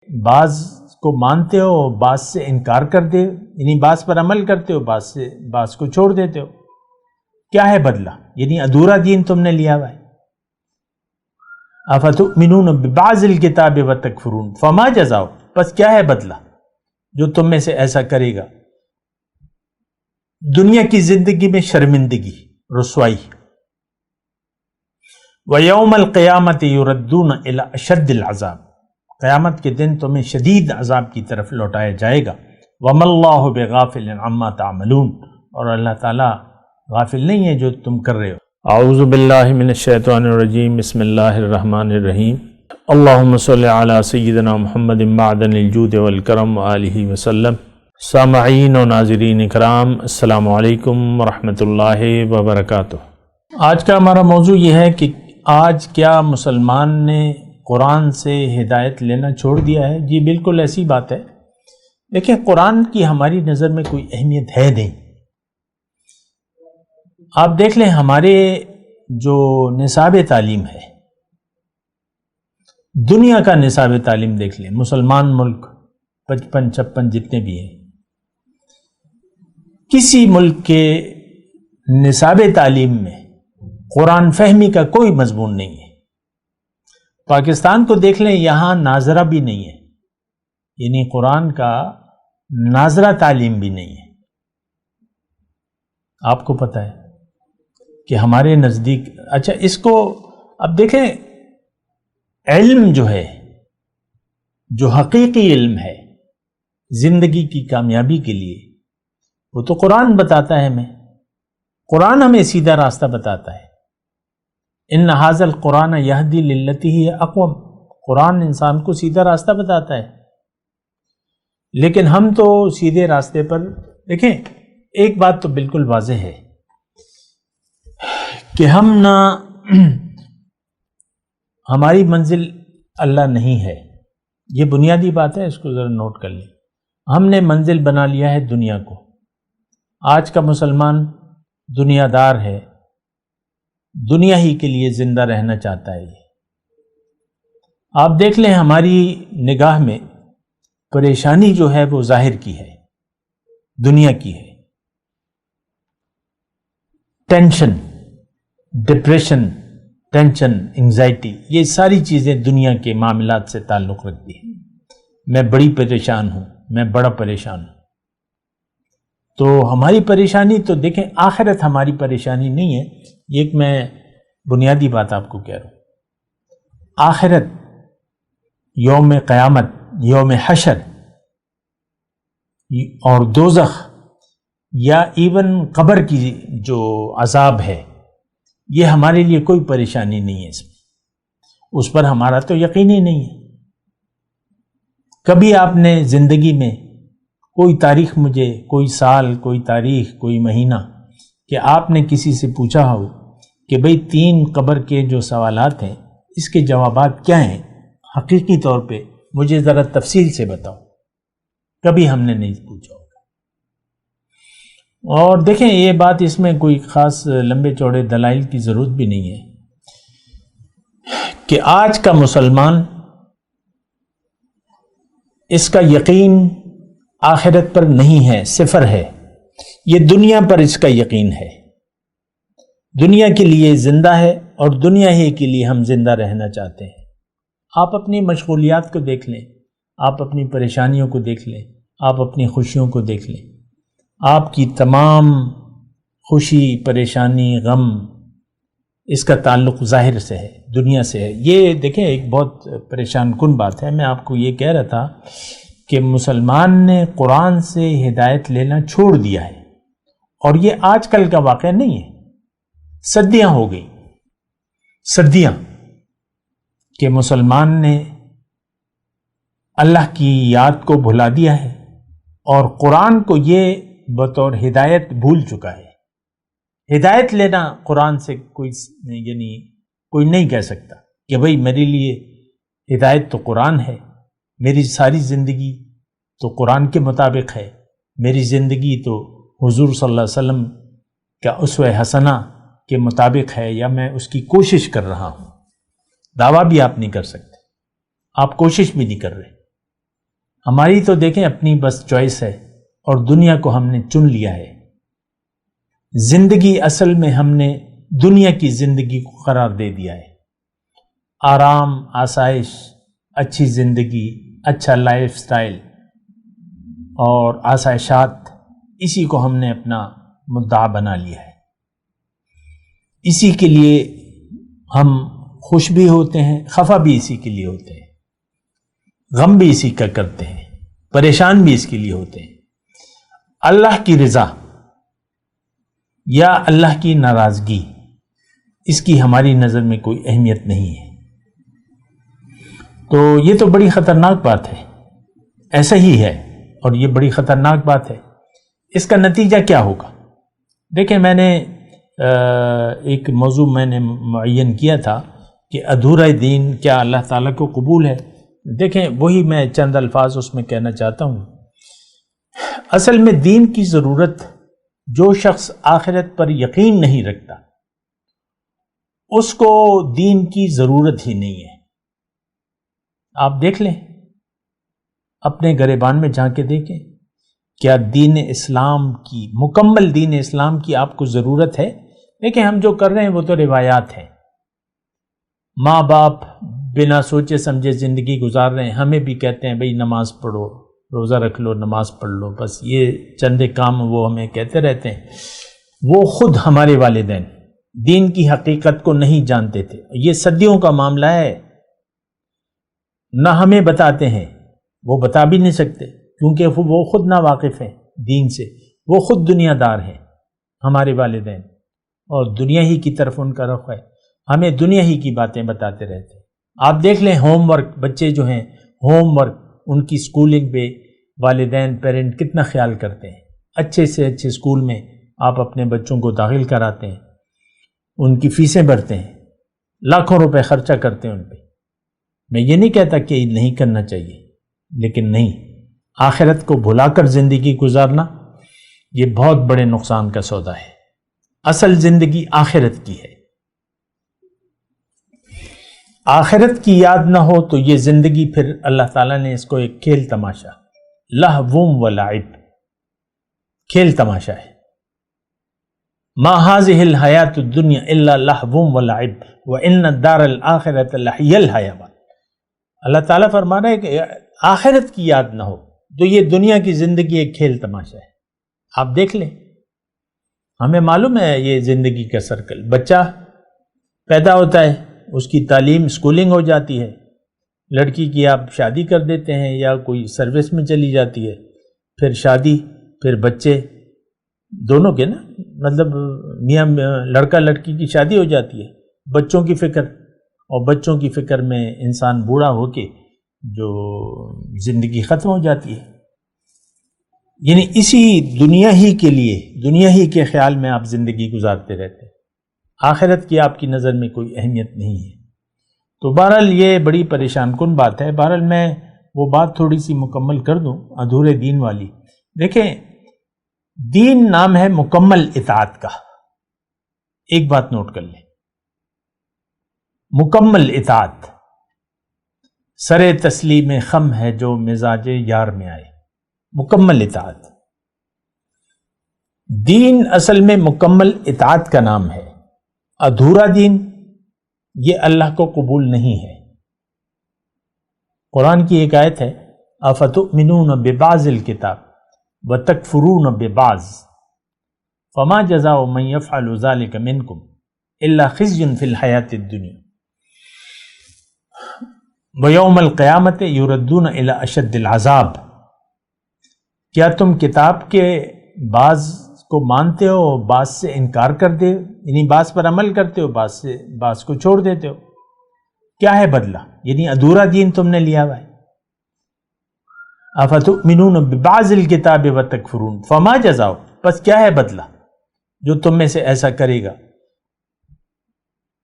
بعض کو مانتے ہو، بعض سے انکار کرتے ہو، یعنی بعض پر عمل کرتے ہو، بعض کو چھوڑ دیتے ہو. کیا ہے بدلہ؟ یعنی ادھورا دین تم نے لیا ہوا ہے. افتؤمنون ببعض الکتاب وتکفرون فما جزاؤ، پس کیا ہے بدلہ جو تم میں سے ایسا کرے گا؟ دنیا کی زندگی میں شرمندگی، رسوائی. وَيَوْمَ الْقِيَامَةِ يُرَدُّونَ إِلَىٰ أَشَدِّ الْعَذَابِ، قیامت کے دن تمہیں شدید عذاب کی طرف لوٹایا جائے گا. وَمَا اللَّهُ بِغَافِلٍ عَمَّا تَعْمَلُونَ، اور اللہ تعالیٰ غافل نہیں ہے جو تم کر رہے ہو. اعوذ باللہ من الشیطان الرجیم، بسم اللہ الرحمن الرحیم. اللہم صلی علی سیدنا محمد معدن الجود والکرم وآلہ وسلم. سامعین و ناظرین اکرام، السلام علیکم ورحمۃ اللہ وبرکاتہ. آج کا ہمارا موضوع یہ ہے کہ آج کیا مسلمان نے قرآن سے ہدایت لینا چھوڑ دیا ہے؟ جی بالکل ایسی بات ہے. دیکھیں، قرآن کی ہماری نظر میں کوئی اہمیت ہے نہیں. آپ دیکھ لیں ہمارے جو نصاب تعلیم ہے، دنیا کا نصاب تعلیم دیکھ لیں، مسلمان ملک 55-56 جتنے بھی ہیں، کسی ملک کے نصاب تعلیم میں قرآن فہمی کا کوئی مضمون نہیں ہے. پاکستان کو دیکھ لیں، یہاں ناظرہ بھی نہیں ہے، یعنی قرآن کا ناظرہ تعلیم بھی نہیں ہے. آپ کو پتہ ہے کہ ہمارے نزدیک، اچھا اس کو اب دیکھیں، علم جو ہے، جو حقیقی علم ہے زندگی کی کامیابی کے لیے، وہ تو قرآن بتاتا ہے ہمیں. قرآن ہمیں سیدھا راستہ بتاتا ہے. ان ھذا القرآن یہدی للتی ہی اقوم، قرآن انسان کو سیدھا راستہ بتاتا ہے. لیکن ہم تو سیدھے راستے پر، دیکھیں ایک بات تو بالکل واضح ہے کہ ہم نہ، ہماری منزل اللہ نہیں ہے. یہ بنیادی بات ہے، اس کو ذرا نوٹ کر لیں. ہم نے منزل بنا لیا ہے دنیا کو. آج کا مسلمان دنیا دار ہے، دنیا ہی کے لیے زندہ رہنا چاہتا ہے. آپ دیکھ لیں ہماری نگاہ میں پریشانی جو ہے وہ ظاہر کی ہے، دنیا کی ہے. ٹینشن، ڈپریشن، ٹینشن، انگزائٹی، یہ ساری چیزیں دنیا کے معاملات سے تعلق رکھتی ہیں. میں بڑی پریشان ہوں، میں بڑا پریشان ہوں. تو ہماری پریشانی تو دیکھیں، آخرت ہماری پریشانی نہیں ہے. یہ ایک میں بنیادی بات آپ کو کہہ رہا ہوں. آخرت، یوم قیامت، یوم حشر اور دوزخ، یا ایون قبر کی جو عذاب ہے، یہ ہمارے لیے کوئی پریشانی نہیں ہے. اس پر ہمارا تو یقین ہی نہیں ہے. کبھی آپ نے زندگی میں کوئی تاریخ، مجھے کوئی سال، کوئی تاریخ، کوئی مہینہ، کہ آپ نے کسی سے پوچھا ہو کہ بھئی 3 قبر کے جو سوالات ہیں اس کے جوابات کیا ہیں؟ حقیقی طور پہ مجھے ذرا تفصیل سے بتاؤ. کبھی ہم نے نہیں پوچھا ہوگا. اور دیکھیں یہ بات، اس میں کوئی خاص لمبے چوڑے دلائل کی ضرورت بھی نہیں ہے کہ آج کا مسلمان، اس کا یقین آخرت پر نہیں ہے، صفر ہے. یہ دنیا پر اس کا یقین ہے. دنیا کے لیے زندہ ہے اور دنیا ہی کے لیے ہم زندہ رہنا چاہتے ہیں. آپ اپنی مشغولیات کو دیکھ لیں، آپ اپنی پریشانیوں کو دیکھ لیں، آپ اپنی خوشیوں کو دیکھ لیں. آپ کی تمام خوشی، پریشانی، غم، اس کا تعلق ظاہر سے ہے، دنیا سے ہے. یہ دیکھیں ایک بہت پریشان کن بات ہے. میں آپ کو یہ کہہ رہا تھا کہ مسلمان نے قرآن سے ہدایت لینا چھوڑ دیا ہے، اور یہ آج کل کا واقعہ نہیں ہے. صدیاں ہو گئی، صدیاں، کہ مسلمان نے اللہ کی یاد کو بھلا دیا ہے اور قرآن کو یہ بطور ہدایت بھول چکا ہے. ہدایت لینا قرآن سے کوئی نہیں کہہ سکتا کہ بھئی میرے لیے ہدایت تو قرآن ہے، میری ساری زندگی تو قرآن کے مطابق ہے، میری زندگی تو حضور صلی اللہ علیہ وسلم کا اسوہ حسنہ کے مطابق ہے، یا میں اس کی کوشش کر رہا ہوں. دعویٰ بھی آپ نہیں کر سکتے، آپ کوشش بھی نہیں کر رہے. ہماری تو دیکھیں اپنی بس چوائس ہے اور دنیا کو ہم نے چن لیا ہے. زندگی اصل میں ہم نے دنیا کی زندگی کو قرار دے دیا ہے. آرام، آسائش، اچھی زندگی، اچھا لائف سٹائل اور آسائشات، اسی کو ہم نے اپنا مدعا بنا لیا ہے. اسی کے لیے ہم خوش بھی ہوتے ہیں، خفا بھی اسی کے لیے ہوتے ہیں، غم بھی اسی کا کرتے ہیں، پریشان بھی اس کے لیے ہوتے ہیں. اللہ کی رضا یا اللہ کی ناراضگی، اس کی ہماری نظر میں کوئی اہمیت نہیں ہے. تو یہ تو بڑی خطرناک بات ہے. ایسا ہی ہے اور یہ بڑی خطرناک بات ہے. اس کا نتیجہ کیا ہوگا؟ دیکھیں، میں نے ایک موضوع میں نے معین کیا تھا کہ ادھورا دین کیا اللہ تعالیٰ کو قبول ہے. دیکھیں، وہی میں چند الفاظ اس میں کہنا چاہتا ہوں. اصل میں دین کی ضرورت، جو شخص آخرت پر یقین نہیں رکھتا اس کو دین کی ضرورت ہی نہیں ہے. آپ دیکھ لیں، اپنے گریبان میں جا کے دیکھیں، کیا دین اسلام کی، مکمل دین اسلام کی آپ کو ضرورت ہے؟ دیکھیں، ہم جو کر رہے ہیں وہ تو روایات ہیں. ماں باپ بنا سوچے سمجھے زندگی گزار رہے ہیں. ہمیں بھی کہتے ہیں بھئی نماز پڑھو، روزہ رکھ لو، نماز پڑھ لو، بس یہ چند کام وہ ہمیں کہتے رہتے ہیں. وہ خود ہمارے والدین دین کی حقیقت کو نہیں جانتے تھے. یہ صدیوں کا معاملہ ہے. نہ ہمیں بتاتے ہیں، وہ بتا بھی نہیں سکتے کیونکہ وہ خود نا واقف ہیں دین سے. وہ خود دنیا دار ہیں ہمارے والدین، اور دنیا ہی کی طرف ان کا رخ ہے. ہمیں دنیا ہی کی باتیں بتاتے رہتے ہیں. آپ دیکھ لیں، ہوم ورک، بچے جو ہیں ہوم ورک، ان کی سکولنگ پہ والدین پیرنٹ کتنا خیال کرتے ہیں. اچھے سے اچھے اسکول میں آپ اپنے بچوں کو داخل کراتے ہیں، ان کی فیسیں بھرتے ہیں، لاکھوں روپے خرچہ کرتے ہیں ان پہ. میں یہ نہیں کہتا کہ نہیں کرنا چاہیے، لیکن نہیں، آخرت کو بھلا کر زندگی گزارنا یہ بہت بڑے نقصان کا سودا ہے. اصل زندگی آخرت کی ہے. آخرت کی یاد نہ ہو تو یہ زندگی پھر اللہ تعالیٰ نے اس کو ایک کھیل تماشا، لہو و لعب، کھیل تماشا ہے. ما هذه الحیات الدنیا الا لہو و لعب وان الدار الاخرۃ لہی الحیوان. اللہ تعالیٰ فرما رہا ہے کہ آخرت کی یاد نہ ہو تو یہ دنیا کی زندگی ایک کھیل تماشا ہے. آپ دیکھ لیں، ہمیں معلوم ہے یہ زندگی کا سرکل. بچہ پیدا ہوتا ہے، اس کی تعلیم، اسکولنگ ہو جاتی ہے، لڑکی کی آپ شادی کر دیتے ہیں یا کوئی سروس میں چلی جاتی ہے، پھر شادی، پھر بچے، دونوں کے نا، مطلب میاں لڑکا لڑکی کی شادی ہو جاتی ہے، بچوں کی فکر، اور بچوں کی فکر میں انسان بوڑھا ہو کے جو زندگی ختم ہو جاتی ہے. یعنی اسی دنیا ہی کے لیے، دنیا ہی کے خیال میں آپ زندگی گزارتے رہتے ہیں. آخرت کی آپ کی نظر میں کوئی اہمیت نہیں ہے. تو بہرحال یہ بڑی پریشان کن بات ہے. بہرحال میں وہ بات تھوڑی سی مکمل کر دوں ادھورے دین والی. دیکھیں، دین نام ہے مکمل اطاعت کا. ایک بات نوٹ کر لیں، مکمل اطاعت. سر تسلیم خم ہے جو مزاج یار میں آئے. مکمل اطاعت. دین اصل میں مکمل اطاعت کا نام ہے. ادھورا دین یہ اللہ کو قبول نہیں ہے. قرآن کی ایک آیت ہے، افتؤمنون ببعض الکتاب وتکفرون ببعض فما جزاء من يفعل ذلك منكم الا خزي في الحیاة الدنیا ویوم القیامت یردون الی اشد العذاب. کیا تم کتاب کے بعض کو مانتے ہو، بعض سے انکار کر دے، یعنی بعض پر عمل کرتے ہو، بعض کو چھوڑ دیتے ہو؟ کیا ہے بدلہ؟ یعنی ادھورا دین تم نے لیا ہوا ہے. افتؤمنون ببعض الکتاب وتکفرون فما جزاؤ، پس کیا ہے بدلہ جو تم میں سے ایسا کرے گا؟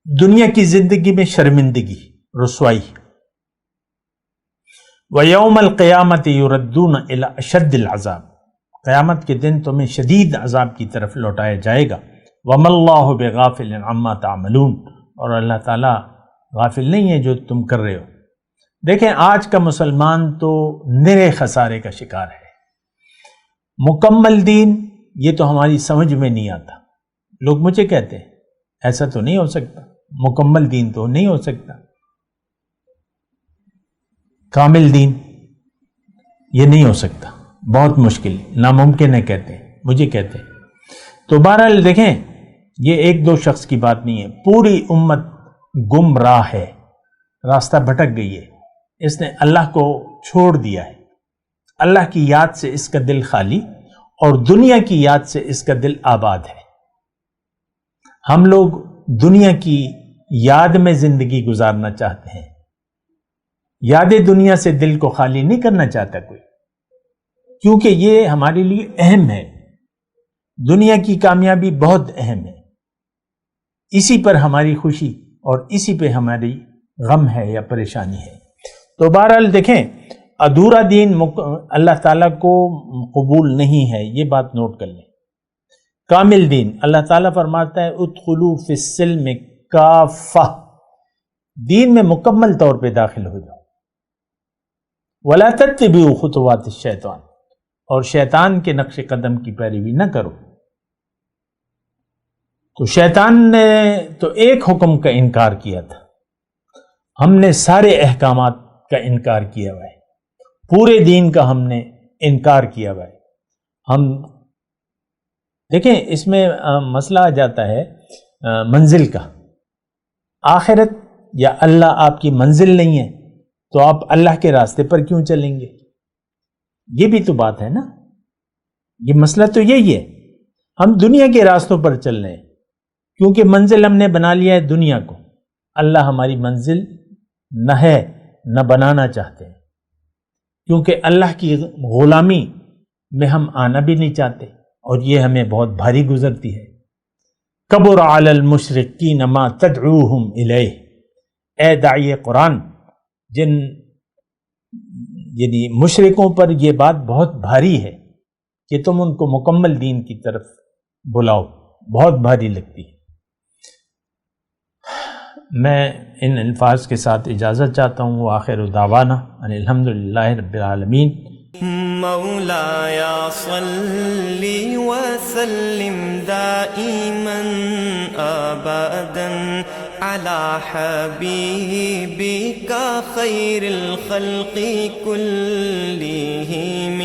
دنیا کی زندگی میں شرمندگی، رسوائی. وَيَوْمَ الْقِيَامَةِ يُرَدُّونَ إِلَىٰ أَشَدِّ الْعَذَابِ، قیامت کے دن تمہیں شدید عذاب کی طرف لوٹایا جائے گا. وَمَا اللَّهُ بِغَافِلٍ عَمَّا تَعْمَلُونَ، اور اللہ تعالیٰ غافل نہیں ہے جو تم کر رہے ہو. دیکھیں آج کا مسلمان تو نرے خسارے کا شکار ہے. مکمل دین یہ تو ہماری سمجھ میں نہیں آتا. لوگ مجھے کہتے ہیں ایسا تو نہیں ہو سکتا، مکمل دین تو نہیں ہو سکتا، کامل دین یہ نہیں ہو سکتا، بہت مشکل، ناممکن ہے کہتے ہیں، مجھے کہتے ہیں. تو بہرحال دیکھیں یہ ایک دو شخص کی بات نہیں ہے، پوری امت گمراہ ہے، راستہ بھٹک گئی ہے. اس نے اللہ کو چھوڑ دیا ہے، اللہ کی یاد سے اس کا دل خالی اور دنیا کی یاد سے اس کا دل آباد ہے. ہم لوگ دنیا کی یاد میں زندگی گزارنا چاہتے ہیں، یاد دنیا سے دل کو خالی نہیں کرنا چاہتا کوئی، کیونکہ یہ ہمارے لیے اہم ہے. دنیا کی کامیابی بہت اہم ہے، اسی پر ہماری خوشی اور اسی پہ ہماری غم ہے یا پریشانی ہے. تو بہرحال دیکھیں ادھورا دین اللہ تعالیٰ کو قبول نہیں ہے، یہ بات نوٹ کر لیں. کامل دین اللہ تعالیٰ فرماتا ہے ادخلوا فی السلم کافہ، دین میں مکمل طور پہ داخل ہو جاؤ. ولا تتبعوا خطوات الشیطان، اور شیطان کے نقش قدم کی پیروی نہ کرو. تو شیطان نے تو ایک حکم کا انکار کیا تھا، ہم نے سارے احکامات کا انکار کیا ہوا ہے، پورے دین کا ہم نے انکار کیا ہوا ہے. ہم دیکھیں اس میں مسئلہ آ جاتا ہے منزل کا. آخرت یا اللہ آپ کی منزل نہیں ہے تو آپ اللہ کے راستے پر کیوں چلیں گے؟ یہ بھی تو بات ہے نا، یہ مسئلہ تو یہی ہے. ہم دنیا کے راستوں پر چل رہے ہیں کیونکہ منزل ہم نے بنا لیا ہے دنیا کو. اللہ ہماری منزل نہ ہے نہ بنانا چاہتے ہیں، کیونکہ اللہ کی غلامی میں ہم آنا بھی نہیں چاہتے اور یہ ہمیں بہت بھاری گزرتی ہے. کبر علی المشرکین ما تدعوہم الیہ، اے داعی قرآن، جن یعنی مشرکوں پر یہ بات بہت بھاری ہے کہ تم ان کو مکمل دین کی طرف بلاؤ، بہت بھاری لگتی ہے. میں ان الفاظ کے ساتھ اجازت چاہتا ہوں. وآخر دعوانا ان الحمدللہ رب العالمین. مولایا صلی وسلم دائما ابدا علی حبیبک خیر الخلق کلہم.